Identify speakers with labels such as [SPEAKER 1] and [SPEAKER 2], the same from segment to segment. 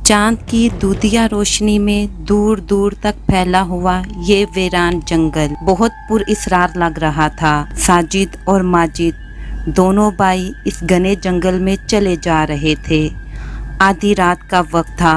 [SPEAKER 1] चांद की दूधिया रोशनी में दूर दूर तक फैला हुआ ये वीरान जंगल बहुत पुरअसरार लग रहा था। साजिद और माजिद दोनों भाई इस घने जंगल में चले जा रहे थे। आधी रात का वक्त था।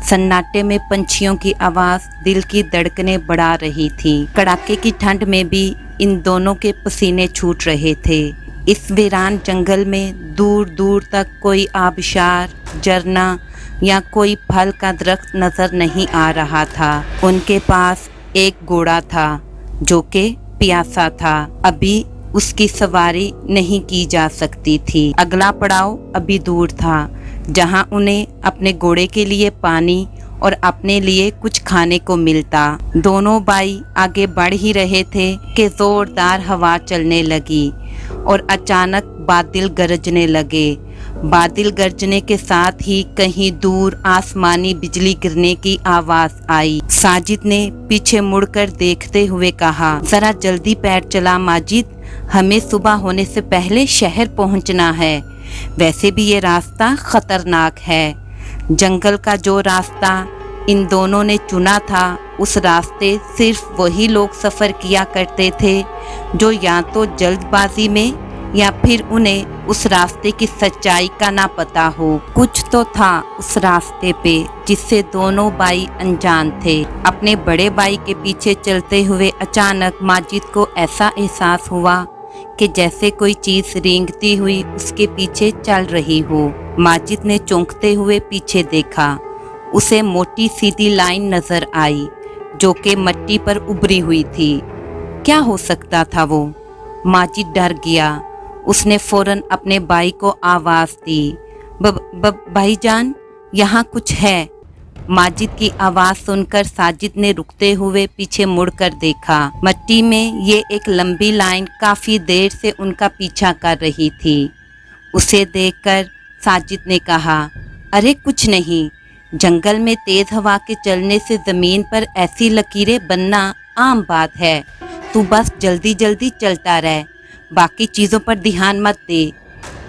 [SPEAKER 1] सन्नाटे में पंछियों की आवाज़ दिल की धड़कनें बढ़ा रही थी। कड़ाके की ठंड में भी इन दोनों के पसीने छूट रहे थे। इस वीरान जंगल में दूर दूर तक कोई आबशार, झरना या कोई फल का दरख्त नजर नहीं आ रहा था। उनके पास एक घोड़ा था जो कि प्यासा था। अभी उसकी सवारी नहीं की जा सकती थी। अगला पड़ाव अभी दूर था जहां उन्हें अपने घोड़े के लिए पानी और अपने लिए कुछ खाने को मिलता। दोनों भाई आगे बढ़ ही रहे थे कि जोरदार हवा चलने लगी और अचानक बादल गरजने लगे। बादल गरजने के साथ ही कहीं दूर आसमानी बिजली गिरने की आवाज आई। साजिद ने पीछे मुड़कर देखते हुए कहा, जरा जल्दी पैर चला माजिद, हमें सुबह होने से पहले शहर पहुंचना है। वैसे भी ये रास्ता खतरनाक है। जंगल का जो रास्ता इन दोनों ने चुना था, उस रास्ते सिर्फ वही लोग सफ़र किया करते थे जो या तो जल्दबाजी में या फिर उन्हें उस रास्ते की सच्चाई का ना पता हो। कुछ तो था उस रास्ते पे जिससे दोनों भाई अनजान थे। अपने बड़े भाई के पीछे चलते हुए अचानक माजिद को ऐसा एहसास हुआ कि जैसे कोई चीज रेंगती हुई उसके पीछे चल रही हो। माजिद ने चौंकते हुए पीछे देखा। उसे मोटी सीधी लाइन नजर आई जो कि मिट्टी पर उभरी हुई थी। क्या हो सकता था वो? माजिद डर गया। उसने फौरन अपने भाई को आवाज दी, भाईजान, यहाँ कुछ है। माजिद की आवाज सुनकर साजिद ने रुकते हुए पीछे मुड़कर देखा। मिट्टी में ये एक लंबी लाइन काफी देर से उनका पीछा कर रही थी। उसे देखकर साजिद ने कहा, अरे कुछ नहीं, जंगल में तेज हवा के चलने से जमीन पर ऐसी लकीरें बनना आम बात है। तू बस जल्दी जल्दी चलता रह, बाकी चीज़ों पर ध्यान मत दे।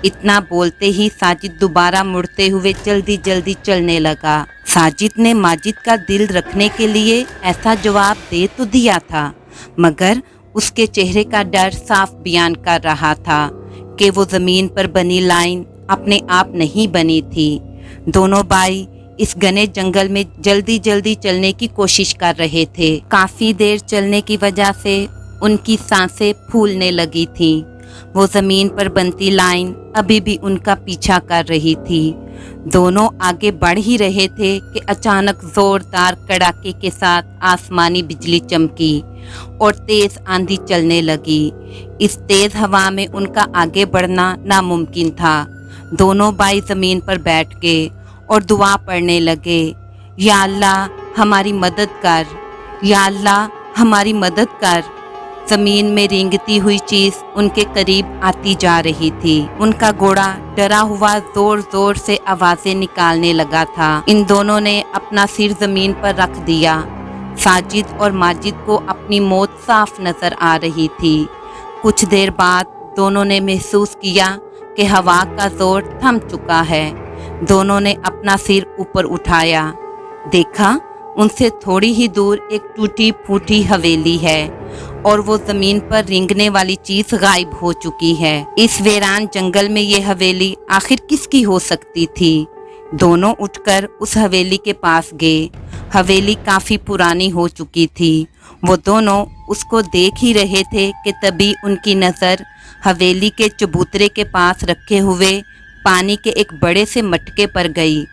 [SPEAKER 1] इतना बोलते ही साजिद दोबारा मुड़ते हुए जल्दी जल्दी चलने लगा। साजिद ने माजिद का दिल रखने के लिए ऐसा जवाब दे तो दिया था, मगर उसके चेहरे का डर साफ बयान कर रहा था कि वो ज़मीन पर बनी लाइन अपने आप नहीं बनी थी। दोनों भाई इस घने जंगल में जल्दी जल्दी चलने की कोशिश कर रहे थे। काफ़ी देर चलने की वजह से उनकी सांसें फूलने लगी थीं। वो ज़मीन पर बनती लाइन अभी भी उनका पीछा कर रही थी। दोनों आगे बढ़ ही रहे थे कि अचानक ज़ोरदार कड़ाके के साथ आसमानी बिजली चमकी और तेज़ आंधी चलने लगी। इस तेज़ हवा में उनका आगे बढ़ना नामुमकिन था। दोनों भाई ज़मीन पर बैठ गए और दुआ पढ़ने लगे, या अल्लाह हमारी मदद कर, या अल्लाह हमारी मदद कर। जमीन में रेंगती हुई चीज उनके करीब आती जा रही थी। उनका घोड़ा डरा हुआ जोर जोर से आवाजें निकालने लगा था। इन दोनों ने अपना सिर जमीन पर रख दिया। साजिद और माजिद को अपनी मौत साफ नजर आ रही थी। कुछ देर बाद दोनों ने महसूस किया कि हवा का जोर थम चुका है। दोनों ने अपना सिर ऊपर उठाया, देखा उनसे थोड़ी ही दूर एक टूटी फूटी हवेली है और वो जमीन पर रेंगने वाली चीज गायब हो चुकी है। इस वीरान जंगल में ये हवेली आखिर किसकी हो सकती थी? दोनों उठकर उस हवेली के पास गए। हवेली काफी पुरानी हो चुकी थी। वो दोनों उसको देख ही रहे थे कि तभी उनकी नजर हवेली के चबूतरे के पास रखे हुए पानी के एक बड़े से मटके पर गई।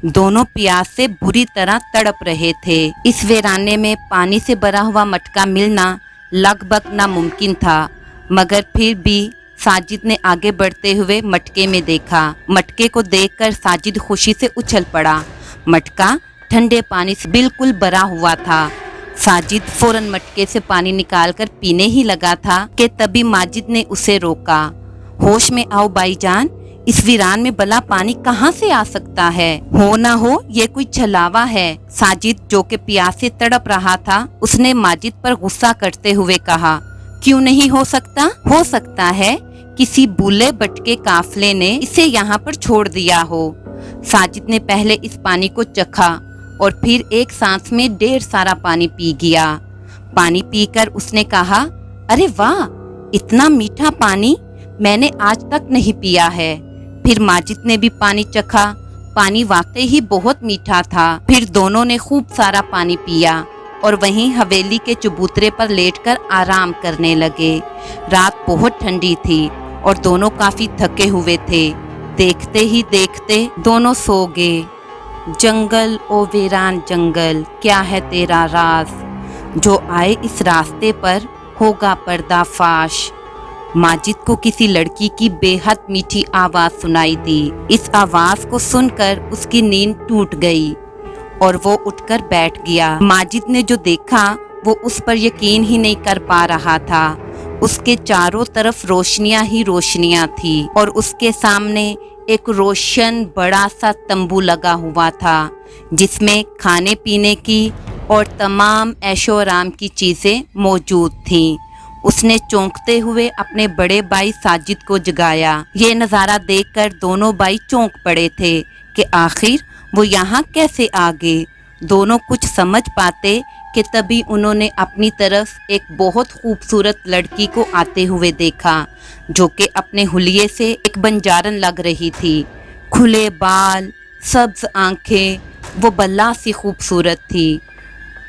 [SPEAKER 1] दोनों प्यास से बुरी तरह तड़प रहे थे। इस वीराने में पानी से भरा हुआ मटका मिलना लगभग नामुमकिन था, मगर फिर भी साजिद ने आगे बढ़ते हुए मटके में देखा। मटके को देखकर साजिद खुशी से उछल पड़ा। मटका ठंडे पानी से बिल्कुल भरा हुआ था। साजिद फौरन मटके से पानी निकालकर पीने ही लगा था कि तभी माजिद ने उसे रोका। होश में आओ भाईजान, इस वीरान में भला पानी कहाँ से आ सकता है? हो ना हो ये कोई छलावा है। साजिद जो कि प्यास से तड़प रहा था, उसने माजिद पर गुस्सा करते हुए कहा, क्यों नहीं हो सकता? हो सकता है किसी भूले भटके काफिले ने इसे यहाँ पर छोड़ दिया हो। साजिद ने पहले इस पानी को चखा और फिर एक सांस में ढेर सारा पानी पी गया। पानी पीकर उसने कहा, अरे वाह, इतना मीठा पानी मैंने आज तक नहीं पिया है। फिर माजिद ने भी पानी चखा। पानी वाकई ही बहुत मीठा था। फिर दोनों ने खूब सारा पानी पिया और वहीं हवेली के चबूतरे पर लेटकर आराम करने लगे। रात बहुत ठंडी थी और दोनों काफी थके हुए थे। देखते ही देखते दोनों सो गए। जंगल ओ वीरान जंगल, क्या है तेरा राज, जो आए इस रास्ते पर होगा पर्दाफाश। माजिद को किसी लड़की की बेहद मीठी आवाज सुनाई दी। इस आवाज को सुनकर उसकी नींद टूट गई और वो उठकर बैठ गया। माजिद ने जो देखा वो उस पर यकीन ही नहीं कर पा रहा था। उसके चारों तरफ रोशनियां ही रोशनियां थी और उसके सामने एक रोशन बड़ा सा तंबू लगा हुआ था जिसमें खाने पीने की और तमाम ऐशो आराम की चीजें मौजूद थीं। उसने चौंकते हुए अपने बड़े भाई साजिद को जगाया। ये नज़ारा देखकर दोनों भाई चौंक पड़े थे कि आखिर वो यहाँ कैसे आ गए। दोनों कुछ समझ पाते कि तभी उन्होंने अपनी तरफ एक बहुत खूबसूरत लड़की को आते हुए देखा जो कि अपने हुलिये से एक बंजारन लग रही थी। खुले बाल, सब्ज आंखें, वो बल्ला सी खूबसूरत थी।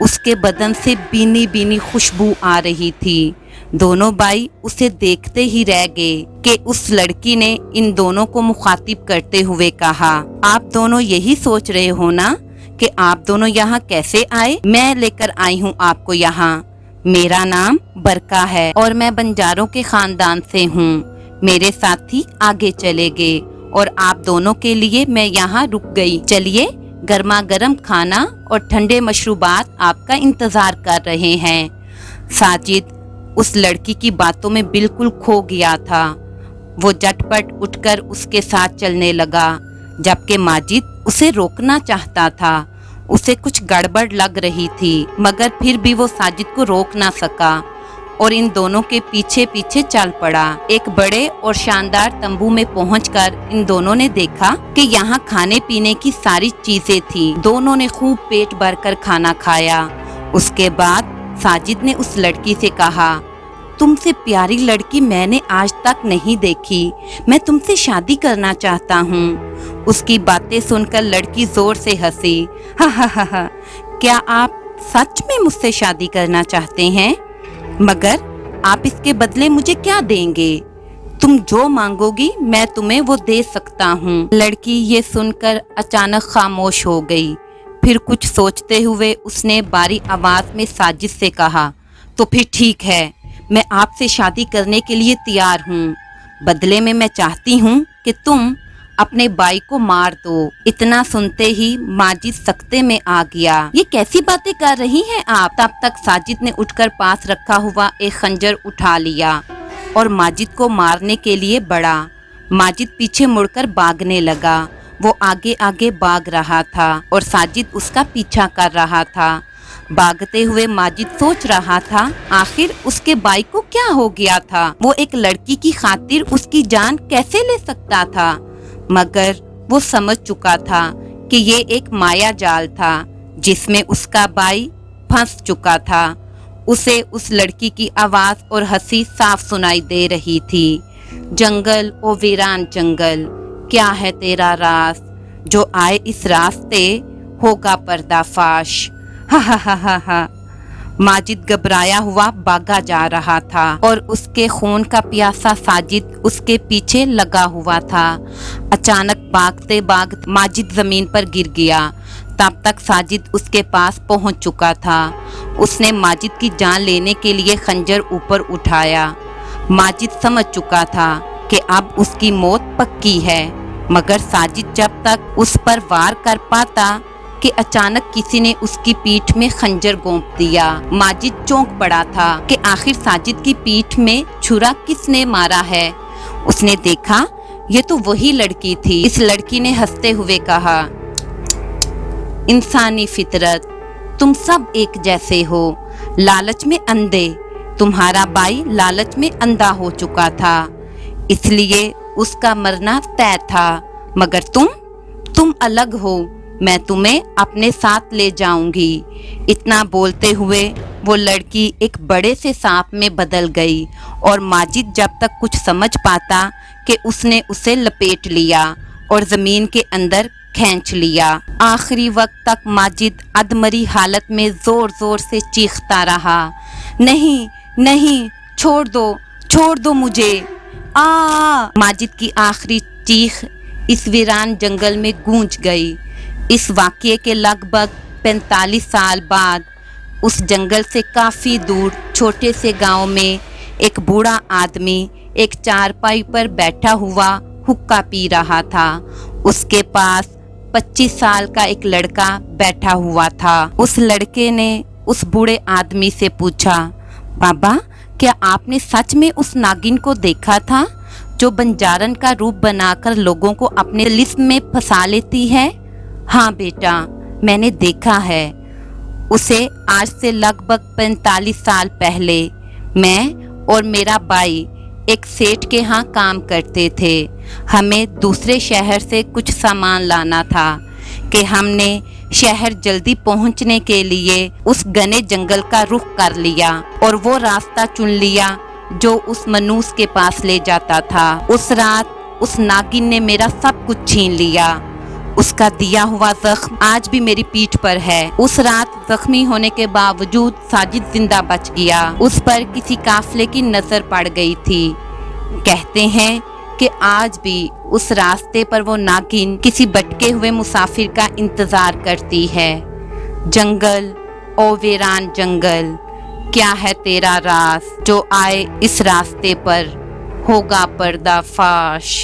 [SPEAKER 1] उसके बदन से बीनी बीनी खुशबू आ रही थी। दोनों भाई उसे देखते ही रह गए कि उस लड़की ने इन दोनों को मुखातिब करते हुए कहा, आप दोनों यही सोच रहे हो ना कि आप दोनों यहाँ कैसे आए? मैं लेकर आई हूँ आपको यहाँ। मेरा नाम बरका है और मैं बंजारों के खानदान से हूँ। मेरे साथी आगे चले गए और आप दोनों के लिए मैं यहाँ रुक गई। चलिए, गर्मा गर्म खाना और ठंडे मशरूबात आपका इंतजार कर रहे हैं। साजिद उस लड़की की बातों में बिल्कुल खो गया था। वो झटपट उठकर उसके साथ चलने लगा, जबकि माजिद उसे रोकना चाहता था। उसे कुछ गड़बड़ लग रही थी, मगर फिर भी वो साजिद को रोक ना सका और इन दोनों के पीछे पीछे चल पड़ा। एक बड़े और शानदार तंबू में पहुंचकर इन दोनों ने देखा कि यहाँ खाने पीने की सारी चीजें थी। दोनों ने खूब पेट भरकर खाना खाया। उसके बाद साजिद ने उस लड़की से कहा, तुमसे प्यारी लड़की मैंने आज तक नहीं देखी। मैं तुमसे शादी करना चाहता हूँ। उसकी बातें सुनकर लड़की जोर से हंसी। हा, क्या आप सच में मुझसे शादी करना चाहते हैं? मगर आप इसके बदले मुझे क्या देंगे? तुम जो मांगोगी मैं तुम्हें वो दे सकता हूँ। लड़की ये सुनकर अचानक खामोश हो गई। फिर कुछ सोचते हुए उसने बारी आवाज में साजिद से कहा, तो फिर ठीक है, मैं आपसे शादी करने के लिए तैयार हूँ। बदले में मैं चाहती हूँ कि तुम अपने भाई को मार दो। इतना सुनते ही माजिद सख्ते में आ गया। ये कैसी बातें कर रही हैं आप? तब तक साजिद ने उठकर पास रखा हुआ एक खंजर उठा लिया और माजिद को मारने के लिए बढ़ा। माजिद पीछे मुड़कर भागने लगा। वो आगे आगे भाग रहा था और साजिद उसका पीछा कर रहा था। भागते हुए माजिद सोच रहा था आखिर उसके भाई को क्या हो गया था। वो एक लड़की की खातिर उसकी जान कैसे ले सकता था? मगर वो समझ चुका था कि ये एक माया जाल था जिसमें उसका भाई फंस चुका था। उसे उस लड़की की आवाज और हंसी साफ सुनाई दे रही थी। जंगल ओ वीरान जंगल, क्या है तेरा राज, जो आए इस रास्ते होगा पर्दाफाश। हा। माजिद घबराया हुआ भागा जा रहा था और उसके खून का प्यासा साजिद उसके पीछे लगा हुआ था। अचानक भागते भागते माजिद जमीन पर गिर गया। तब तक साजिद उसके पास पहुंच चुका था। उसने माजिद की जान लेने के लिए खंजर ऊपर उठाया। माजिद समझ चुका था कि अब उसकी मौत पक्की है, मगर साजिद जब तक उस पर वार कर पाता कि अचानक किसी ने उसकी पीठ में खंजर गोंप दिया। माजिद चौंक पड़ा था कि आखिर साजिद की पीठ में छुरा किसने मारा है। उसने देखा ये तो वही लड़की थी। इस लड़की ने हंसते हुए कहा, इंसानी फितरत, तुम सब एक जैसे हो, लालच में अंधे। तुम्हारा भाई लालच में अंधा हो चुका था, इसलिए उसका मरना तय था, मगर तुम अलग हो, मैं तुम्हें अपने साथ ले जाऊंगी। इतना बोलते हुए वो लड़की एक बड़े से सांप में बदल गई और माजिद जब तक कुछ समझ पाता कि उसने उसे लपेट लिया और ज़मीन के अंदर खींच लिया। आखिरी वक्त तक माजिद अधमरी हालत में ज़ोर ज़ोर से चीखता रहा, नहीं नहीं, छोड़ दो मुझे, आ। माजिद की आखिरी चीख इस वीरान जंगल में गूंज गई। इस वाक़ये के लगभग 45 साल बाद उस जंगल से काफ़ी दूर छोटे से गांव में एक बूढ़ा आदमी एक चारपाई पर बैठा हुआ हुक्का पी रहा था। उसके पास 25 साल का एक लड़का बैठा हुआ था। उस लड़के ने उस बूढ़े आदमी से पूछा, बाबा, क्या आपने सच में उस नागिन को देखा था जो बंजारन का रूप बनाकर लोगों को अपने लिस्म में फंसा लेती है? हाँ बेटा, मैंने देखा है उसे। आज से लगभग 45 साल पहले मैं और मेरा भाई एक सेठ के यहाँ काम करते थे। हमें दूसरे शहर से कुछ सामान लाना था कि हमने शहर जल्दी पहुंचने के लिए उस घने जंगल का रुख कर लिया और वो रास्ता चुन लिया जो उस मनूस के पास ले जाता था। उस रात उस नागिन ने मेरा सब कुछ छीन लिया। उसका दिया हुआ जख्म आज भी मेरी पीठ पर है। उस रात जख्मी होने के बावजूद साजिद जिंदा बच गया। उस पर किसी काफिले की नजर पड़ गई थी। कहते हैं कि आज भी उस रास्ते पर वो नागिन किसी भटके हुए मुसाफिर का इंतजार करती है। जंगल, ओ वीरान जंगल, क्या है तेरा राज? जो आए इस रास्ते पर होगा पर्दाफाश।